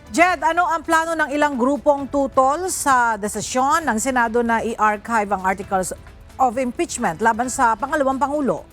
Jed, ano ang plano ng ilang grupong tutol sa desisyon ng Senado na i-archive ang articles of impeachment laban sa pangalawang Pangulo?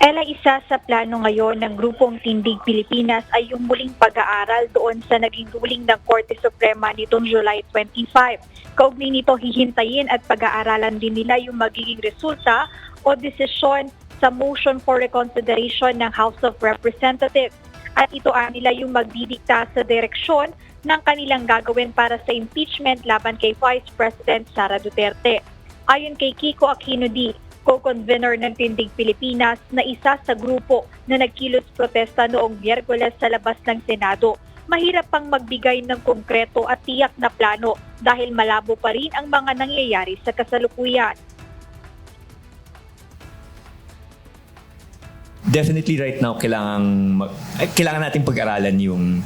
Ella, isa sa plano ngayon ng Grupong Tindig Pilipinas ay yung muling pag-aaral doon sa naging ruling ng Korte Suprema nitong July 25. Kaugnay nito, hihintayin at pag-aaralan din nila yung magiging resulta o desisyon sa motion for reconsideration ng House of Representatives. At ito nila yung magdidikta sa direksyon ng kanilang gagawin para sa impeachment laban kay Vice President Sara Duterte. Ayon kay Kiko Aquino D., co-convener ng Tindig Pilipinas na isa sa grupo na nagkilos protesta noong Miyerkules sa labas ng Senado, mahirap pang magbigay ng konkreto at tiyak na plano dahil malabo pa rin ang mga nangyayari sa kasalukuyan. Definitely right now kailangan nating pag-aralan yung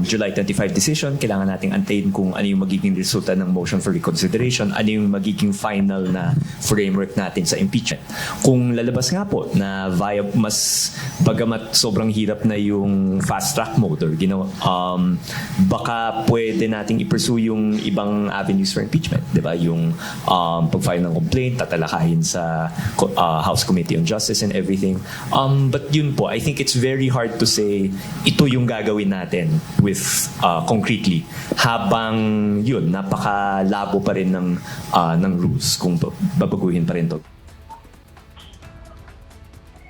July 25 decision. Kailangan nating antayin kung ano yung magiging resulta ng motion for reconsideration, ano yung magiging final na framework natin sa impeachment. Kung lalabas nga po na bagamat sobrang hirap na yung fast track mode or baka pwede nating i-pursue yung ibang avenues for impeachment, 'di ba? Yung pag-file ng complaint, tatalakayin sa House Committee on Justice and everything. But yun po, I think it's very hard to say ito yung gagawin natin with concretely habang yun napakalabo pa rin ng rules kung babaguhin pa rin to.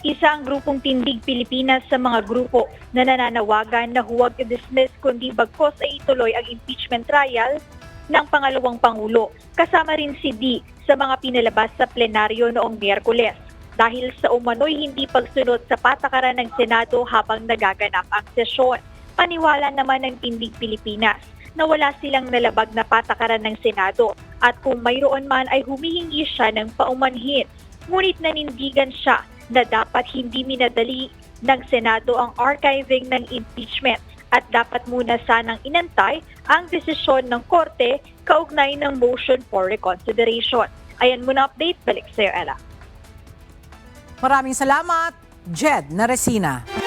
Isa ang Grupong Tindig Pilipinas sa mga grupo na nananawagan na huwag i-dismiss kundi bagkos ay ituloy ang impeachment trial ng pangalawang Pangulo. Kasama rin si D sa mga pinalabas sa plenaryo noong Miyerkules dahil sa umano'y hindi pagsunod sa patakaran ng Senado habang nagaganap ang sesyon. Paniwala naman ng Tindig Pilipinas na wala silang nalabag na patakaran ng Senado at kung mayroon man ay humihingi siya ng paumanhin. Ngunit nanindigan siya na dapat hindi minadali ng Senado ang archiving ng impeachment at dapat muna sanang inantay ang desisyon ng Korte kaugnay ng motion for reconsideration. Ayan muna update, balik sa iyo, Ella. Maraming salamat, Jed Naresina.